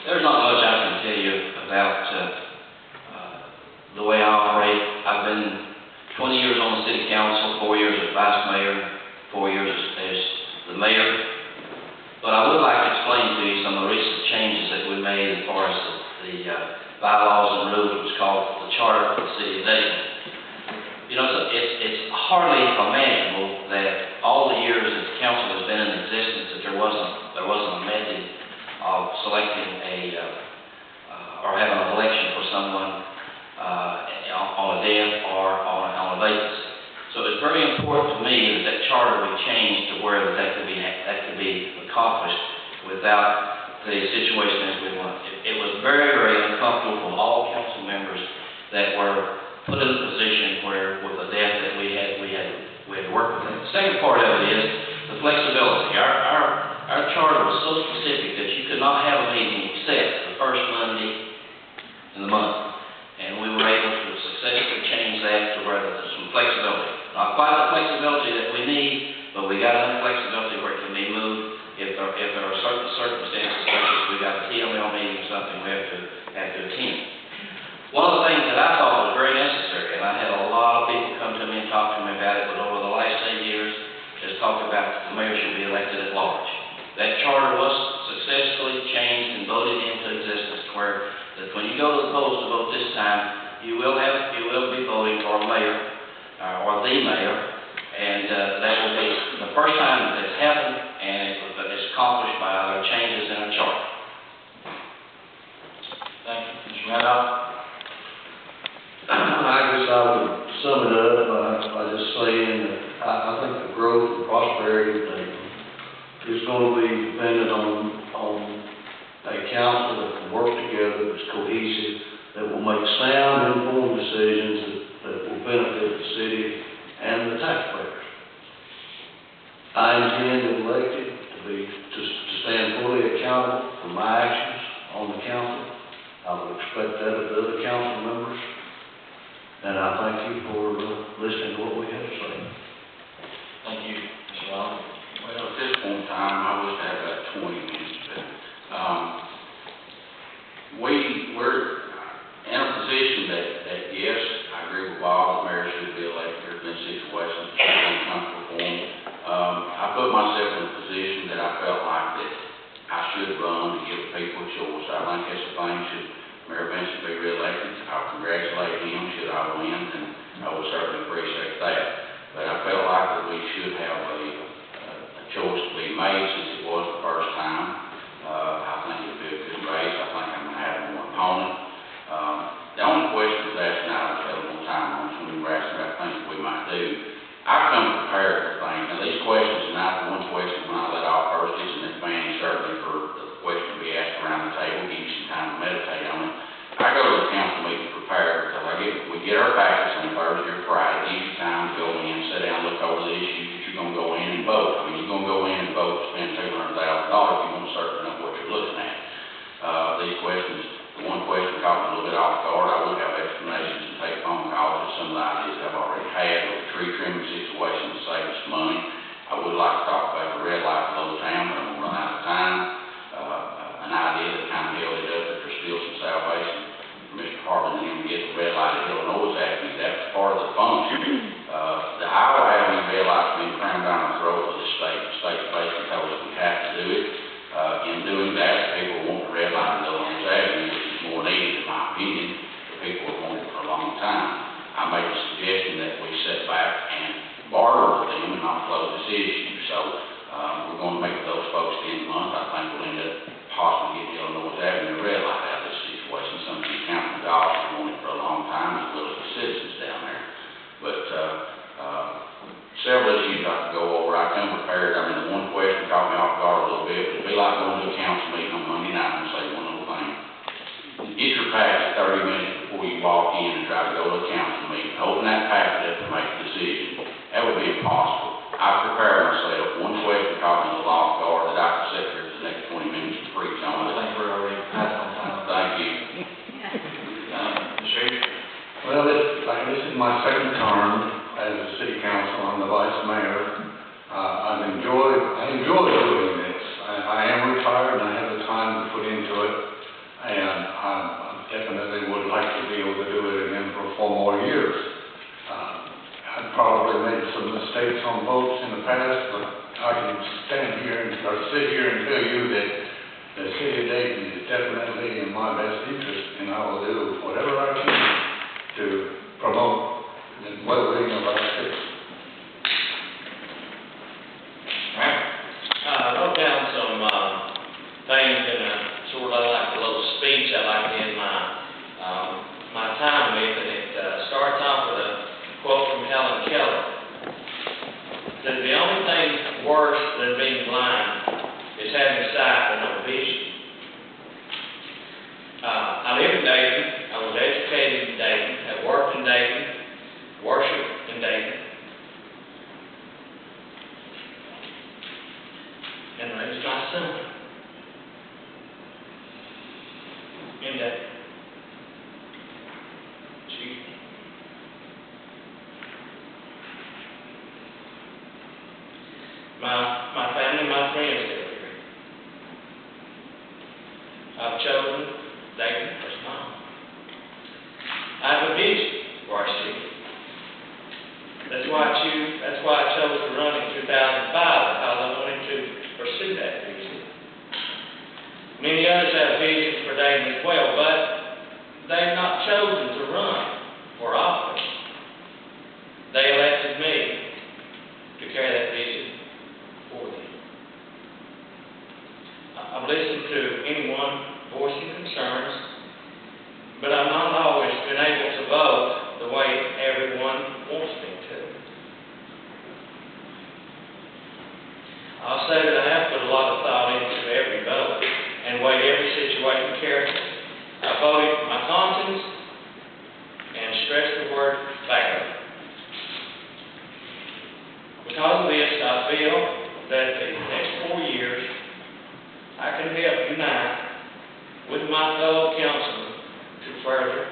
There's not much I can tell you about the way I operate. I've been 20 years on the city council, 4 years as vice mayor, 4 years as the mayor. But I would like to explain to you some of the recent changes that we made as far as the bylaws and rules, which is called the charter for the city of Dayton. You know, it's hardly imaginable that all the years that the council has been in existence that there wasn't a method of selecting or having an election for someone on a death or on a vacancy. So it's very important to me that charter be changed to where that could be accomplished without the situation as we want. It was very, very uncomfortable for all council members that were put in a position where, with a death, that we had to work with that. The second part of it is the flexibility. Our charter was so specific that you could not have a meeting except the first Monday in the month. And we were able to successfully change that to where there's some flexibility. Not quite the flexibility that we need, but we got enough flexibility where it can be moved if there are certain circumstances, such as we got a TML meeting or something we have to attend. One of the things that I thought was very necessary, and I had a lot of people come to me and talk to me about it, but over the last 8 years, is talk about the mayor should be elected at large. That charter was successfully changed and voted into existence to where that when you go to the polls to vote this time, you will be voting for a mayor or the mayor, and that will be the first time that that's happened, and it's accomplished by our changes in our charter. Thank you. Mr. Maddox? I guess I would sum it up by just saying that I think the growth and prosperity of Dayton is going to be dependent on a council that can work together, that's cohesive, that will make sound, informed decisions that will benefit the city and the taxpayers. I intend, if elected, to stand fully accountable for my actions on the council. I would expect that of the other council members. And I thank you for listening to what we have to say. Thank you, Mr. Long. Well, at this point in time, I wish I had about 20 minutes, but we're in a position that yes, I agree with Bob, the mayor should be elected. There's been situations that should be uncomfortable for him. I put myself in a position that I felt like that I should run to give people a choice. I think that's the thing. Should Mayor Benson be re-elected, I'll congratulate him. Should I win, then I would certainly appreciate that. But I felt like that we should have a choice to be made since it was the first time. I think it would be a good race. I think I'm going to have one opponent. The only question was asked tonight, I was having one time on when we were asking about things we might do. I come prepared for things. Now, these questions tonight, the one question when I let off first is an advantage certainly for the question to be asked around the table, give you some time to meditate on it. I go to the council meeting prepared because we get our packets on Thursday or Friday, give you time to go in, sit down, look over the issues that you're going to go in and vote. I mean, you're going to go in and vote, spend $200,000 if you want to certainly know what you're looking at. These questions, the one question caught me a little bit off guard. I would have explanations and take phone calls with some of the ideas I've already had with the tree trimming situation to save us money. I would like to talk about the red light below town, but I'm going to run out of time. An idea that kind of held it up, that there's still some salvation for Mr. Harlan and him to get the red light at Illinois Avenue. That was part of the function. The Iowa Avenue red light's been crammed down the throat of the state. The state basically told us we have to do it. In doing that, people want the red light at Illinois Avenue, which is more needed, in my opinion. The people have wanted it for a long time. I made a suggestion that we sit back and barter with them and not close this issue. So we're going to make those folks at the end of the month. I think we'll end up possibly getting Illinois Avenue red light out of this situation. Some of these council dollars have wanted it for a long time, as well as the citizens down there. But several issues I could go over. I come prepared. I mean, the one question caught me off guard a little bit. It'd be like going to a council meeting on Monday night and say one little thing. Get your packet 30 minutes before you walk in and try to go to a council meeting. Open that packet up and make a decision. That would be impossible. I prepared myself. One question caught me a little off guard that I could sit here for the next 20 minutes and preach on it. I think we're already passed on time. Thank you. Mr. Reed? Well, this is my second term as a city council. I'm the vice mayor. I enjoy doing this. I am retired and I have the time to put into it. be able to do it again for 4 more years. I've probably made some mistakes on votes in the past, but I can stand here or sit here and tell you that the city of Dayton is definitely in my best interest, and I will do whatever I can to promote the well-being of our city. I wrote down some things in a sort of like a little speech I like to end my time with, and it starts off with a quote from Helen Keller. It says, "The only thing worse than being blind is having sight but no vision." I live in Dayton. I was educated in Dayton. I worked in Dayton. Worshiped in Dayton. And raised my son in Dayton. Gee. My family, my friends live here. I've chosen Dayton as mine. I have a vision for our city. That's why I chose to run in 2005, because I wanted to pursue that vision. Many others have visions for Dayton as well, but they've not chosen to run for office. They elected me to carry that vision for them. I've listened to anyone voicing concerns, but I've not always been able to vote the way everyone wants me to. I'll say that I have put a lot of thought into every vote and weighed every situation carefully. I voted with my conscience and stressed the word fair. Because of this, I feel that the next 4 years I can help unite with my fellow councilmen to further